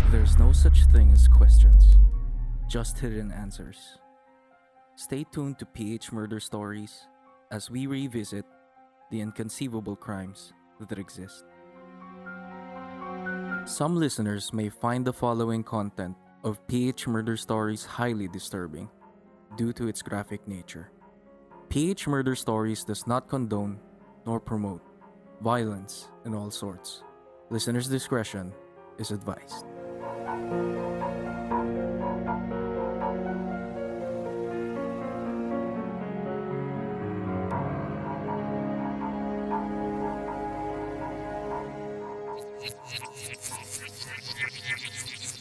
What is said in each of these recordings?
There's no such thing as questions, just hidden answers. Stay tuned to PH Murder Stories as we revisit the inconceivable crimes that exist. Some listeners may find the following content of PH Murder Stories highly disturbing due to its graphic nature. PH Murder Stories does not condone nor promote violence in all sorts. Listeners' discretion is advised.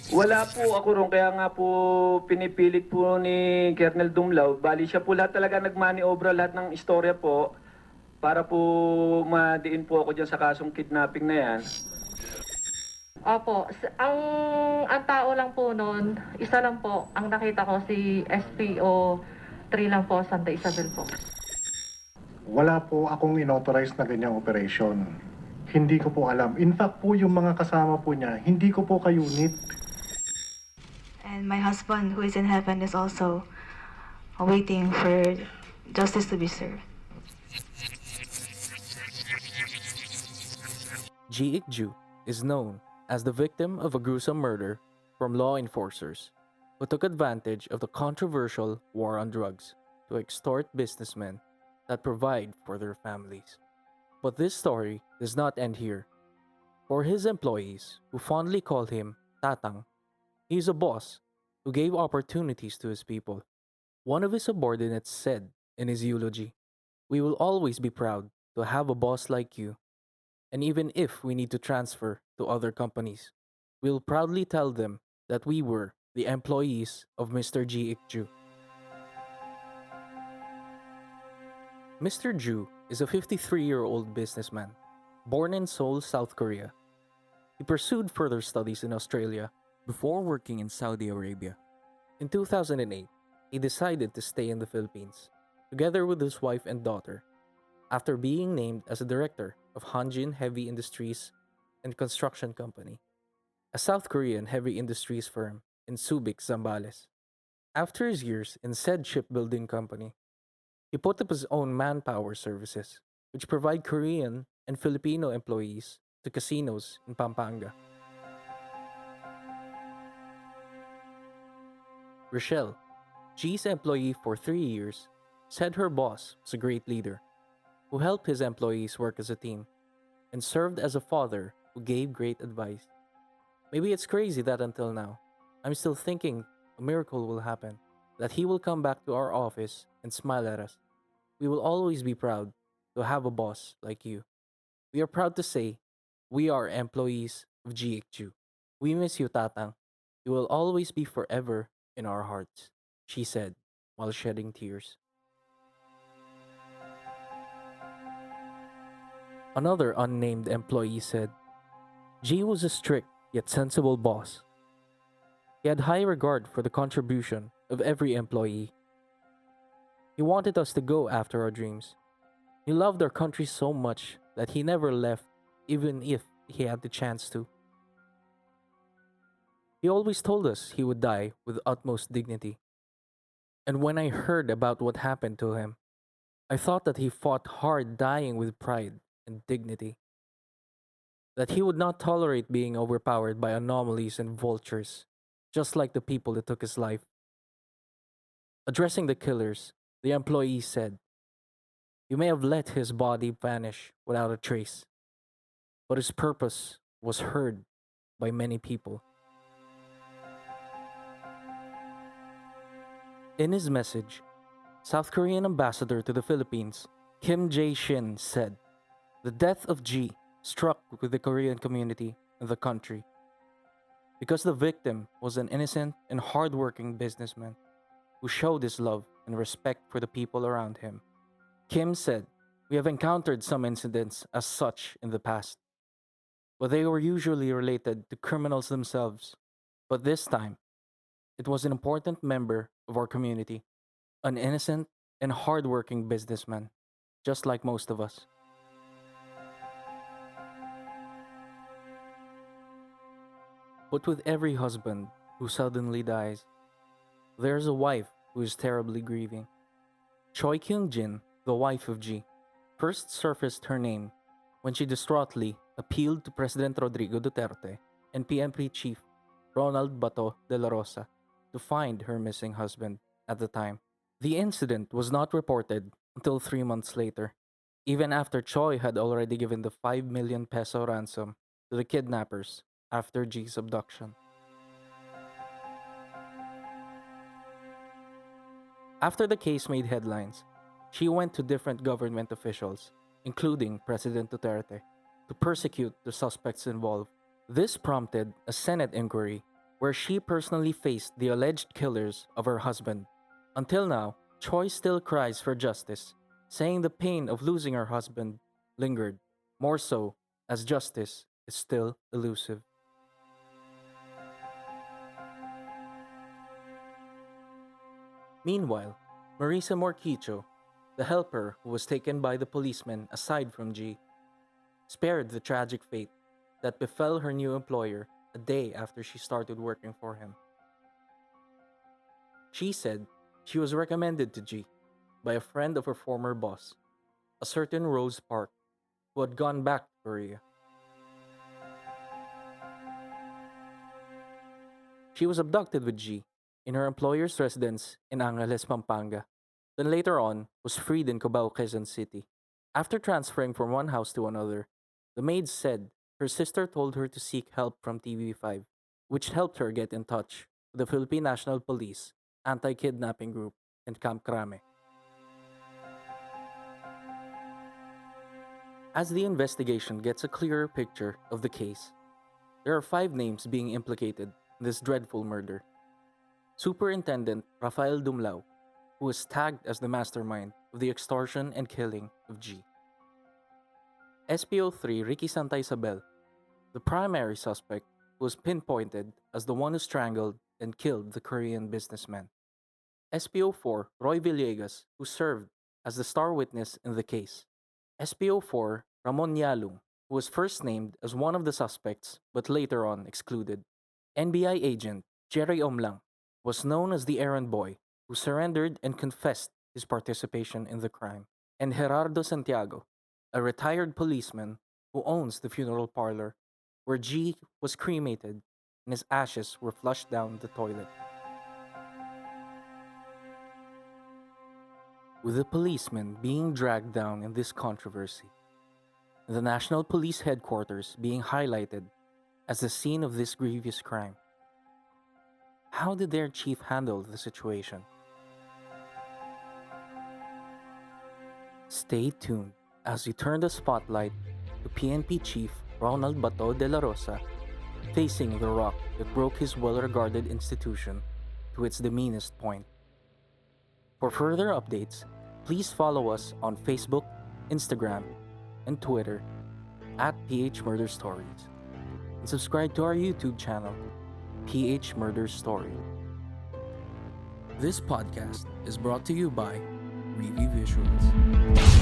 Wala po ako ron, kaya nga po pinipilit po ni Colonel Dumlao. Bali siya po lahat talaga nagmaniobra lahat ng istorya po para po madiin po ako dyan sa kasong kidnapping na yan. Opo, ang tao lang po noon, isa lang po. Ang nakita ko si SPO 3 lang po, Santa Isabel po. Wala po akong inauthorize na ganyang operation. Hindi ko po alam. In fact po, yung mga kasama po niya, hindi ko po ka-unit. And my husband, who is in heaven, is also waiting for justice to be served. Jee Ick-Joo is known as the victim of a gruesome murder from law enforcers who took advantage of the controversial war on drugs to extort businessmen that provide for their families. But this story does not end here. For his employees, who fondly call him tatang, he is a boss who gave opportunities to his people. One of his subordinates said in his eulogy, "We will always be proud to have a boss like you. And even if we need to transfer to other companies, we'll proudly tell them that we were the employees of Mr. Jee Ick-Joo." Mr. Joo is a 53-year-old businessman, born in Seoul, South Korea. He pursued further studies in Australia before working in Saudi Arabia. In 2008, he decided to stay in the Philippines, together with his wife and daughter, after being named as a director of Hanjin Heavy Industries and Construction Company, a South Korean heavy industries firm in Subic, Zambales. After his years in said shipbuilding company, he put up his own manpower services, which provide Korean and Filipino employees to casinos in Pampanga. Rochelle, G's employee for 3 years, said her boss was a great leader who helped his employees work as a team and served as a father who gave great advice. Maybe it's crazy that until now, I'm still thinking a miracle will happen, that he will come back to our office and smile at us. We will always be proud to have a boss like you. We are proud to say we are employees of Jee Ick-Joo. We miss you, Tatang. You will always be forever in our hearts, she said while shedding tears. Another unnamed employee said, "Jee was a strict yet sensible boss. He had high regard for the contribution of every employee. He wanted us to go after our dreams. He loved our country so much that he never left, even if he had the chance to. He always told us he would die with utmost dignity. And when I heard about what happened to him, I thought that he fought hard dying with pride and dignity. That he would not tolerate being overpowered by anomalies and vultures, just like the people that took his life." Addressing the killers, the employee said, "You may have let his body vanish without a trace, but his purpose was heard by many people." In his message, South Korean ambassador to the Philippines, Kim Jae-shin, said, "The death of Jee struck with the Korean community and the country because the victim was an innocent and hardworking businessman who showed his love and respect for the people around him." Kim said, "We have encountered some incidents as such in the past, but they were usually related to criminals themselves. But this time, it was an important member of our community, an innocent and hardworking businessman, just like most of us." But with every husband who suddenly dies, there's a wife who is terribly grieving. Choi Kyung-jin, the wife of Jee, first surfaced her name when she distraughtly appealed to President Rodrigo Duterte and PNP chief Ronald Bato de la Rosa to find her missing husband at the time. The incident was not reported until 3 months later, even after Choi had already given the 5 million peso ransom to the kidnappers after Jee's abduction. After the case made headlines, she went to different government officials, including President Duterte, to persecute the suspects involved. This prompted a Senate inquiry where she personally faced the alleged killers of her husband. Until now, Choi still cries for justice, saying the pain of losing her husband lingered, more so as justice is still elusive. Meanwhile, Marisa Morquicho, the helper who was taken by the policemen aside from Jee, spared the tragic fate that befell her new employer a day after she started working for him. She said she was recommended to Jee by a friend of her former boss, a certain Rose Park, who had gone back to Korea. She was abducted with Jee in her employer's residence in Angeles, Pampanga, then later on was freed in Cubao, Quezon City. After transferring from one house to another, the maid said her sister told her to seek help from TV5, which helped her get in touch with the Philippine National Police anti-kidnapping group in Camp Crame. As the investigation gets a clearer picture of the case, there are 5 names being implicated in this dreadful murder. Superintendent Rafael Dumlao, who was tagged as the mastermind of the extortion and killing of Jee. SPO3 Ricky Santa Isabel, the primary suspect who was pinpointed as the one who strangled and killed the Korean businessman. SPO4 Roy Villegas, who served as the star witness in the case. SPO4 Ramon Yalung, who was first named as one of the suspects but later on excluded. NBI agent Jerry Omlang was known as the errand boy who surrendered and confessed his participation in the crime. And Gerardo Santiago, a retired policeman who owns the funeral parlor where Jee was cremated and his ashes were flushed down the toilet. With the policemen being dragged down in this controversy, and the National Police Headquarters being highlighted as the scene of this grievous crime, how did their chief handle the situation? Stay tuned as we turn the spotlight to PNP Chief Ronald Bato de la Rosa facing the rock that broke his well-regarded institution to its demeanest point. For further updates, please follow us on Facebook, Instagram, and Twitter at phmurderstories, and subscribe to our YouTube channel, PH Murder Story. This podcast is brought to you by Review Visuals.